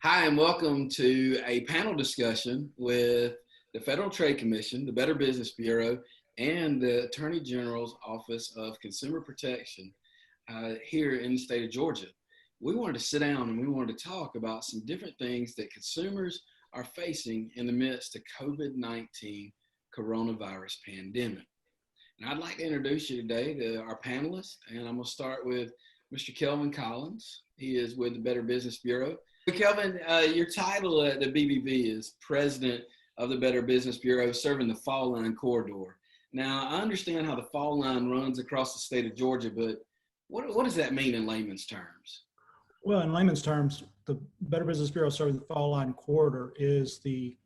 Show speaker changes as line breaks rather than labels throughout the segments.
Hi, and welcome to a panel discussion with the Federal Trade Commission, the Better Business Bureau, and the Attorney General's Office of Consumer Protection here in the state of Georgia. We wanted to sit down and we wanted to talk about some different things that consumers are facing in the midst of COVID-19 coronavirus pandemic. And I'd like to introduce you today to our panelists, and I'm going to start with Mr. Kelvin Collins. He is with the Better Business Bureau. Kelvin, your title at the BBB is President of the Better Business Bureau, serving the Fall Line Corridor. Now, I understand how the Fall Line runs across the state of Georgia, but what does that mean in layman's terms?
Well, in layman's terms, the Better Business Bureau serving the Fall Line Corridor is the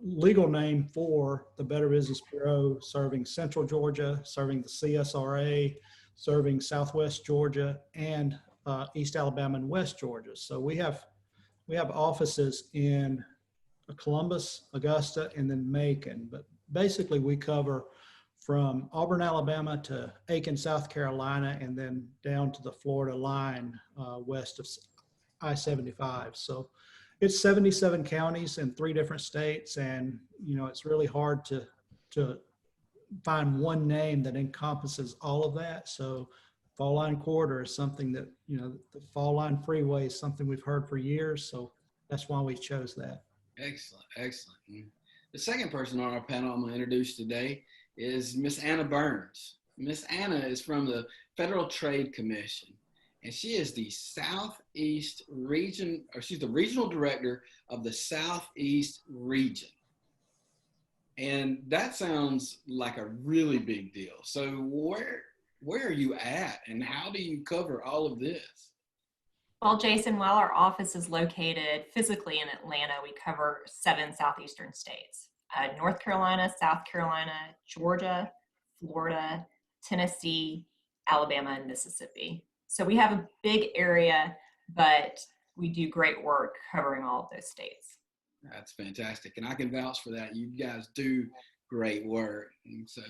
legal name for the Better Business Bureau serving Central Georgia, serving the CSRA, serving Southwest Georgia, and East Alabama and West Georgia. So we have offices in Columbus, Augusta, and then Macon. But basically, we cover from Auburn, Alabama to Aiken, South Carolina, and then down to the Florida line west of I-75. So it's 77 counties in 3 different states, and it's really hard to find one name that encompasses all of that. So Fall Line Corridor is something that, the Fall Line Freeway is something we've heard for years, so that's why we chose that.
Excellent, excellent. The second person on our panel I'm going to introduce today is Miss Anna Burns. Miss Anna is from the Federal Trade Commission, and she is the Southeast Region, or she's the Regional Director of the Southeast Region. And that sounds like a really big deal. So where are you at, and how do you cover all of this?
Well, Jason, while our office is located physically in Atlanta, we cover 7 southeastern states: North Carolina, South Carolina, Georgia, Florida, Tennessee, Alabama, and Mississippi. So we have a big area, but we do great work covering all of those states.
That's fantastic, and I can vouch for that. You guys do great work. And so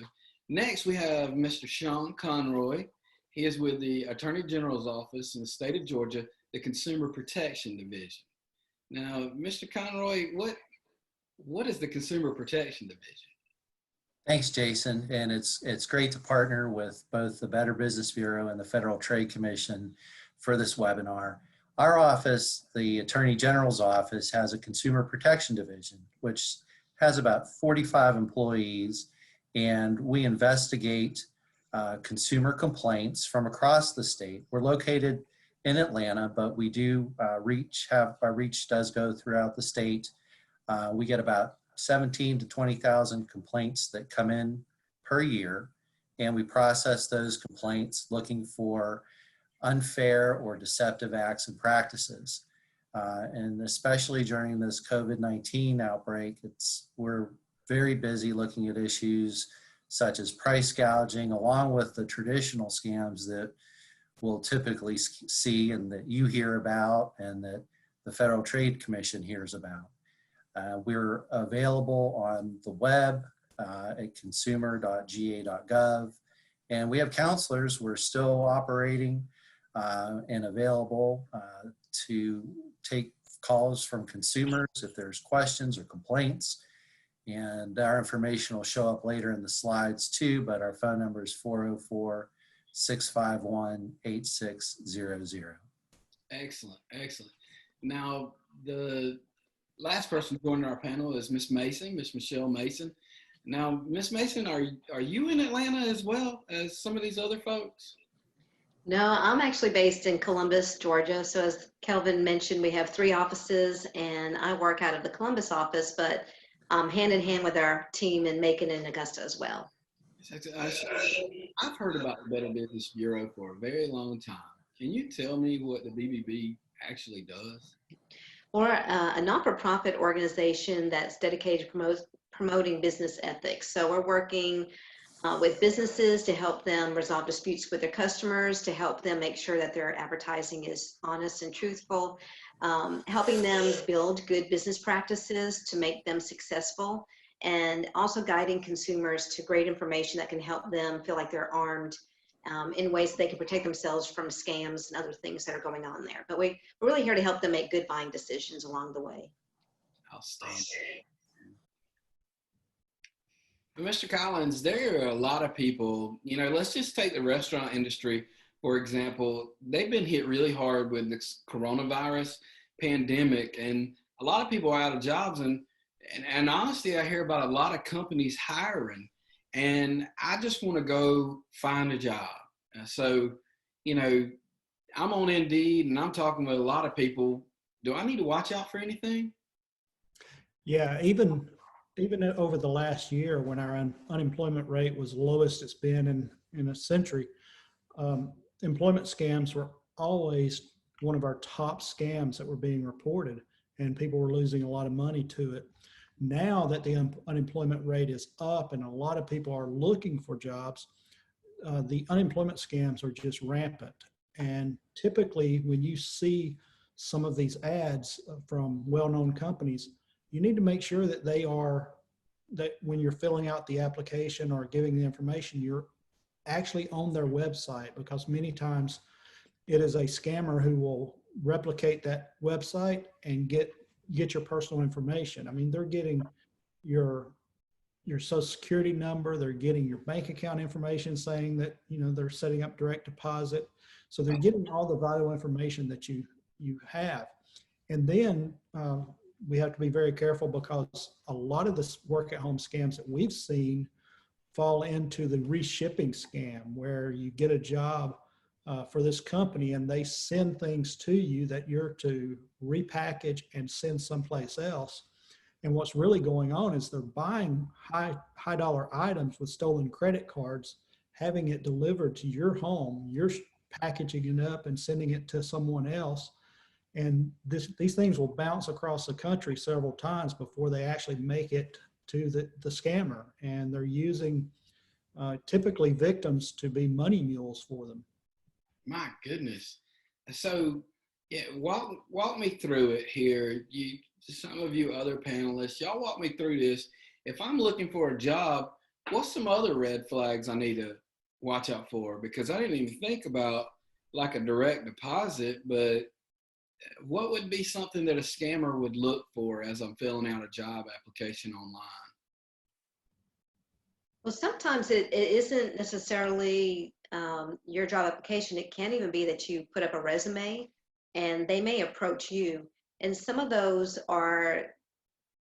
next, we have Mr. Sean Conroy. He is with the Attorney General's Office in the state of Georgia, the Consumer Protection Division. Now, Mr. Conroy, what is the Consumer Protection Division?
Thanks, Jason. And it's great to partner with both the Better Business Bureau and the Federal Trade Commission for this webinar. Our office, the Attorney General's Office, has a Consumer Protection Division, which has about 45 employees, and we investigate consumer complaints from across the state. We're located in Atlanta, but we do our reach does go throughout the state. We get about 17 to 20,000 complaints that come in per year, and we process those complaints looking for unfair or deceptive acts and practices. And especially during this COVID-19 outbreak, we're very busy looking at issues such as price gouging, along with the traditional scams that we'll typically see and that you hear about and that the Federal Trade Commission hears about. We're available on the web at consumer.ga.gov, and we have counselors. We're still operating and available to take calls from consumers if there's questions or complaints. And our information will show up later in the slides too, but our phone number is 404-651-8600. Excellent,
excellent. Now, the last person joining our panel is Miss Mason, Miss Michelle Mason. Now, Miss Mason, are you in Atlanta as well as some of these other folks?
No, I'm actually based in Columbus, Georgia. So as Kelvin mentioned, we have 3 offices, and I work out of the Columbus office, but hand in hand with our team in Macon and Augusta as well.
I've heard about the Better Business Bureau for a very long time. Can you tell me what the BBB actually does?
We're a not-for-profit organization that's dedicated to promoting business ethics. So we're working with businesses to help them resolve disputes with their customers, to help them make sure that their advertising is honest and truthful, helping them build good business practices to make them successful, and also guiding consumers to great information that can help them feel like they're armed in ways they can protect themselves from scams and other things that are going on there. But we're really here to help them make good buying decisions along the way.
Outstanding. Mr. Collins, there are a lot of people, let's just take the restaurant industry, for example. They've been hit really hard with this coronavirus pandemic, and a lot of people are out of jobs. And honestly, I hear about a lot of companies hiring, and I just want to go find a job. So, I'm on Indeed and I'm talking with a lot of people. Do I need to watch out for anything?
Yeah, even over the last year when our unemployment rate was lowest it's been in a century, employment scams were always one of our top scams that were being reported, and people were losing a lot of money to it. Now that the unemployment rate is up and a lot of people are looking for jobs, the unemployment scams are just rampant. And typically when you see some of these ads from well-known companies, you need to make sure that that when you're filling out the application or giving the information, you're actually on their website, because many times it is a scammer who will replicate that website and get your personal information. I mean, they're getting your social security number, they're getting your bank account information saying that, they're setting up direct deposit. So they're getting all the vital information that you have. And then we have to be very careful, because a lot of the work at home scams that we've seen fall into the reshipping scam, where you get a job for this company and they send things to you that you're to repackage and send someplace else. And what's really going on is they're buying high dollar items with stolen credit cards, having it delivered to your home, you're packaging it up and sending it to someone else. And these things will bounce across the country several times before they actually make it to the scammer. And they're using typically victims to be money mules for them.
My goodness. So, yeah, walk me through it here. Some of you other panelists, y'all walk me through this. If I'm looking for a job, what's some other red flags I need to watch out for? Because I didn't even think about like a direct deposit, but what would be something that a scammer would look for as I'm filling out a job application online?
Well, sometimes it isn't necessarily your job application. It can even be that you put up a resume and they may approach you. And some of those are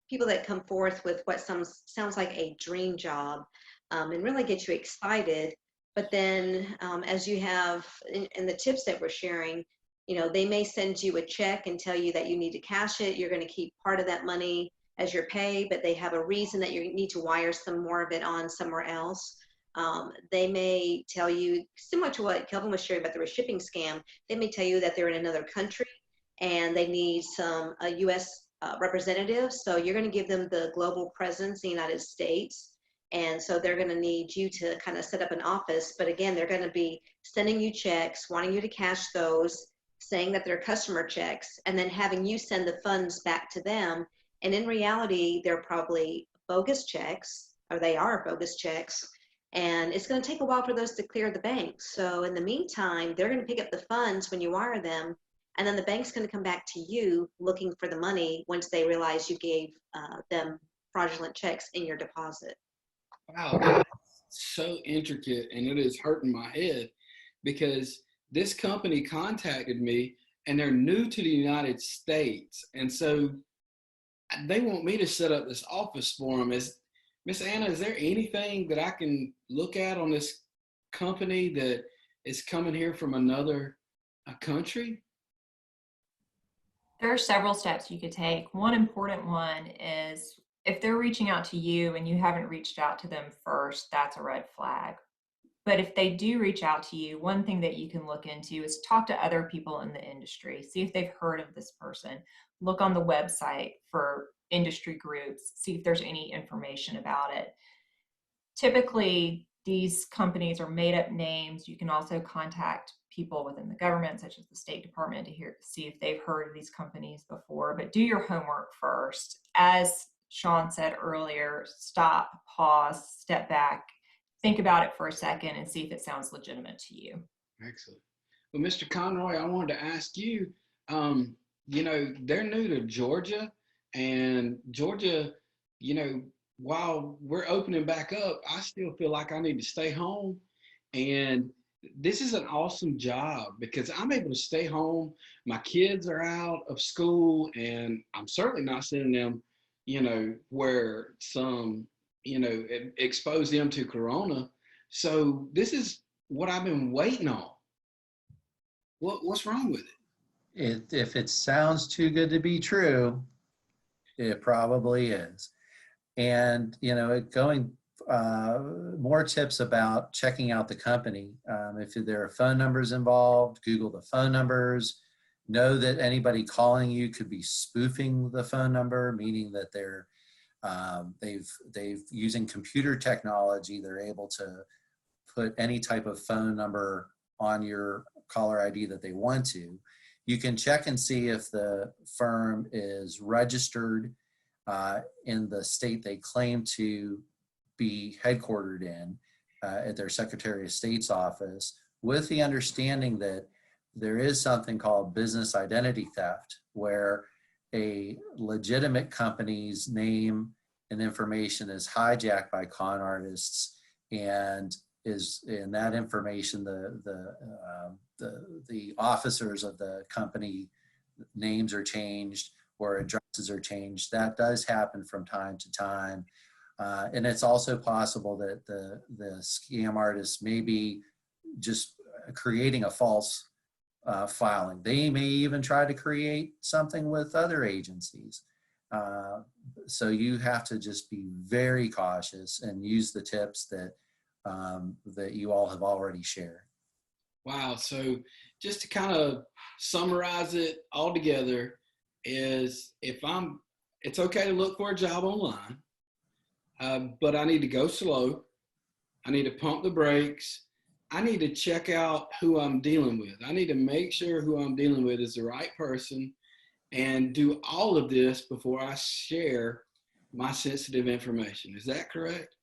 people that come forth with what sounds like a dream job and really get you excited. But then as you have in the tips that we're sharing, they may send you a check and tell you that you need to cash it. You're going to keep part of that money as your pay, but they have a reason that you need to wire some more of it on somewhere else. They may tell you, similar to what Kelvin was sharing about the reshipping scam, they may tell you that they're in another country and they need a U.S. representative. So you're going to give them the global presence in the United States. And so they're going to need you to kind of set up an office. But again, they're going to be sending you checks, wanting you to cash those, saying that they're customer checks, and then having you send the funds back to them. And in reality, they're probably bogus checks, or they are bogus checks. And it's going to take a while for those to clear the bank. So in the meantime, they're going to pick up the funds when you wire them. And then the bank's going to come back to you looking for the money once they realize you gave them fraudulent checks in your deposit.
Wow, that's so intricate, and it is hurting my head, because this company contacted me and they're new to the United States. And so they want me to set up this office for them. Miss Anna, is there anything that I can look at on this company that is coming here from another country?
There are several steps you could take. One important one is if they're reaching out to you and you haven't reached out to them first, that's a red flag. But if they do reach out to you, one thing that you can look into is talk to other people in the industry. See if they've heard of this person. Look on the website for industry groups. See if there's any information about it. Typically, these companies are made up names. You can also contact people within the government, such as the State Department, to see if they've heard of these companies before. But do your homework first. As Sean said earlier, stop, pause, step back. think about it for a second and see if it sounds legitimate to you.
Excellent. Well, Mr. Conroy, I wanted to ask you, you know, they're new to Georgia, and Georgia, you know, while we're opening back up, I still feel like I need to stay home. And this is an awesome job because I'm able to stay home. My kids are out of school, and I'm certainly not sending them, you know, where some, you know, expose them to Corona. So this is what I've been waiting on. What's wrong with it?
If it sounds too good to be true, it probably is. And, you know, more tips about checking out the company. If there are phone numbers involved, Google the phone numbers. Know that anybody calling you could be spoofing the phone number, meaning that they've using computer technology, they're able to put any type of phone number on your caller ID that they want to. You can check and see if the firm is registered in the state they claim to be headquartered in at their Secretary of State's office, with the understanding that there is something called business identity theft, where a legitimate company's name and information is hijacked by con artists, and is in that information the officers of the company names are changed or addresses are changed. That does happen from time to time. And it's also possible that the scam artists may be just creating a false filing. They may even try to create something with other agencies. So you have to just be very cautious and use the tips that you all have already shared.
Wow. So just to kind of summarize it all together is it's okay to look for a job online, but I need to go slow. I need to pump the brakes. I need to check out who I'm dealing with. I need to make sure who I'm dealing with is the right person, and do all of this before I share my sensitive information. Is that correct?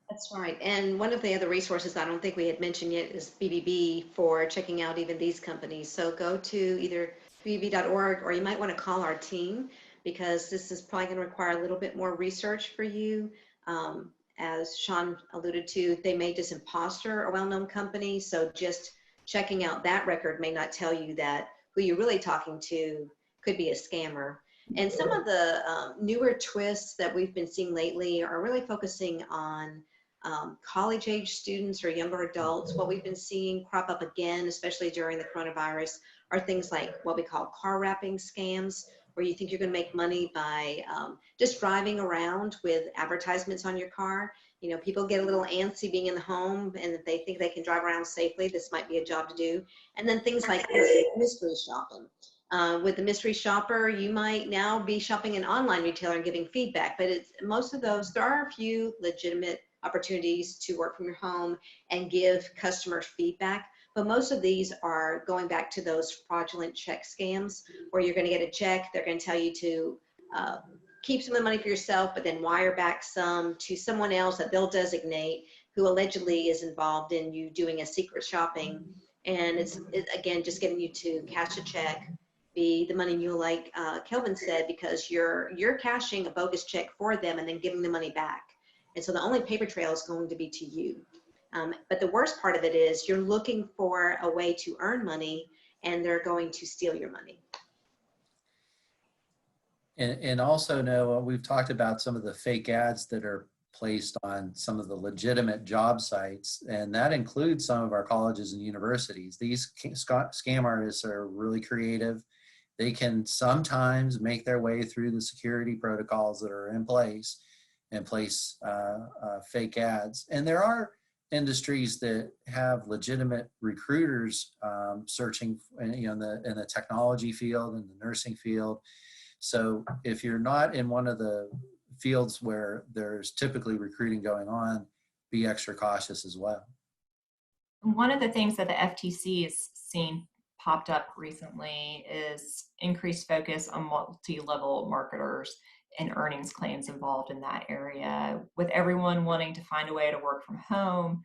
That's right. And one of the other resources I don't think we had mentioned yet is BBB for checking out even these companies. So go to either bbb.org, or you might want to call our team, because this is probably going to require a little bit more research for you. As Sean alluded to, they made this imposter a well-known company. So just checking out that record may not tell you that who you're really talking to could be a scammer. And some of the newer twists that we've been seeing lately are really focusing on college-age students or younger adults. What we've been seeing crop up again, especially during the coronavirus, are things like what we call car wrapping scams, where you think you're going to make money by just driving around with advertisements on your car. You know, people get a little antsy being in the home, and if they think they can drive around safely, this might be a job to do. And then things like mystery shopping. With the mystery shopper, you might now be shopping an online retailer and giving feedback, but most of those, there are a few legitimate opportunities to work from your home and give customers feedback. But most of these are going back to those fraudulent check scams, where you're going to get a check, they're going to tell you to keep some of the money for yourself, but then wire back some to someone else that they'll designate, who allegedly is involved in you doing a secret shopping. And it's again, just getting you to cash a check, be the money mule, like Kelvin said, because you're cashing a bogus check for them and then giving the money back. And so the only paper trail is going to be to you. But the worst part of it is you're looking for a way to earn money, and they're going to steal your money.
And also, Noah, we've talked about some of the fake ads that are placed on some of the legitimate job sites, and that includes some of our colleges and universities. These scam artists are really creative. They can sometimes make their way through the security protocols that are in place and place fake ads. And there are industries that have legitimate recruiters searching, in the technology field and the nursing field. So if you're not in one of the fields where there's typically recruiting going on, be extra cautious as well.
One of the things that the FTC has seen popped up recently is increased focus on multi-level marketers. and earnings claims involved in that area. With everyone wanting to find a way to work from home,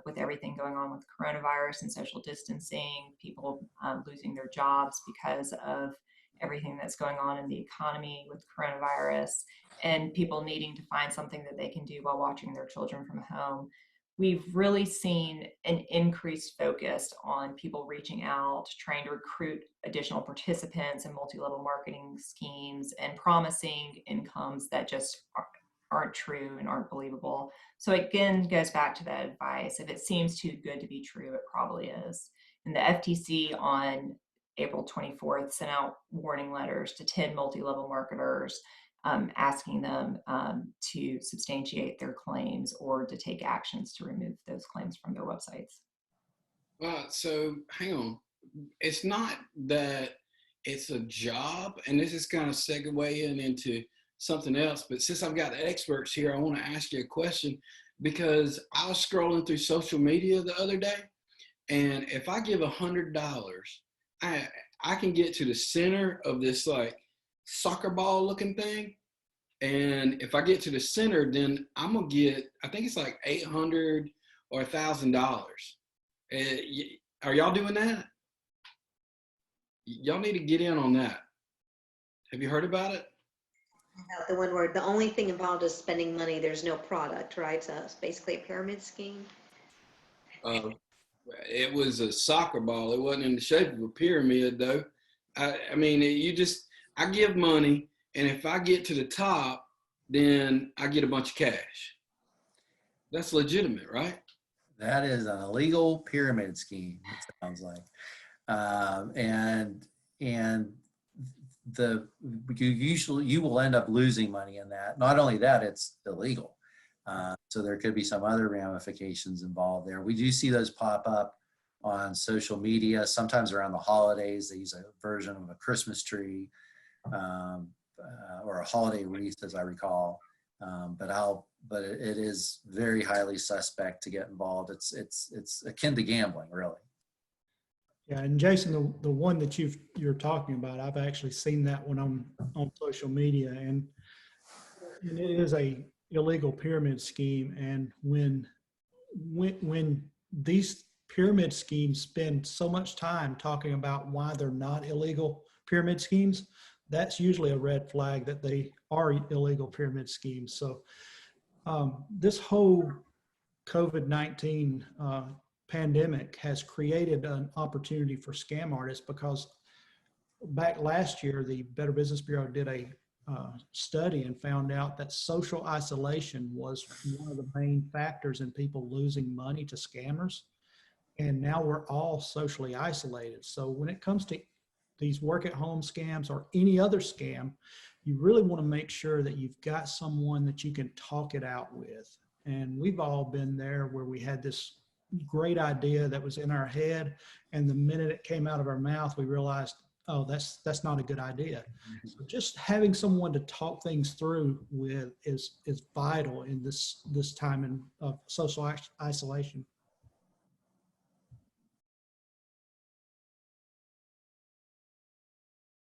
with everything going on with coronavirus and social distancing, people losing their jobs because of everything that's going on in the economy with coronavirus, and people needing to find something that they can do while watching their children from home, we've really seen an increased focus on people reaching out, trying to recruit additional participants in multi-level marketing schemes and promising incomes that just aren't true and aren't believable. So again, goes back to that advice. If it seems too good to be true, it probably is. And the FTC on April 24th sent out warning letters to 10 multi-level marketers, asking them to substantiate their claims or to take actions to remove those claims from their websites.
So hang on. It's not that it's a job, and this is kind of segueing into something else, but since I've got the experts here, I want to ask you a question, because I was scrolling through social media the other day, and if I give $100, I can get to the center of this like soccer ball looking thing. And if I get to the center, then I'm gonna get, I think it's like $800 or $1,000. Are y'all doing that? Y'all need to get in on that. Have you heard about it?
The one word, the only thing involved is spending money. There's no product, right? So it's basically a pyramid scheme.
It was a soccer ball. It wasn't in the shape of a pyramid, though. I mean, I give money, and if I get to the top, then I get a bunch of cash. That's legitimate, right?
That is an illegal pyramid scheme, it sounds like. You will end up losing money in that. Not only that, it's illegal. So there could be some other ramifications involved there. We do see those pop up on social media, sometimes around the holidays. They use a version of a Christmas tree or a holiday wreath, as I recall. But it is very highly suspect to get involved. It's akin to gambling, really.
Yeah, and Jason, the one that you're talking about, I've actually seen that one on social media, and it is a illegal pyramid scheme. And when these pyramid schemes spend so much time talking about why they're not illegal pyramid schemes, that's usually a red flag that they are illegal pyramid schemes. So this whole COVID-19 pandemic has created an opportunity for scam artists, because back last year, the Better Business Bureau did a study and found out that social isolation was one of the main factors in people losing money to scammers. And now we're all socially isolated. So when it comes to these work at home scams or any other scam, you really want to make sure that you've got someone that you can talk it out with. And we've all been there where we had this great idea that was in our head, and the minute it came out of our mouth, we realized, oh, that's not a good idea. So just having someone to talk things through with is vital in this time of social isolation.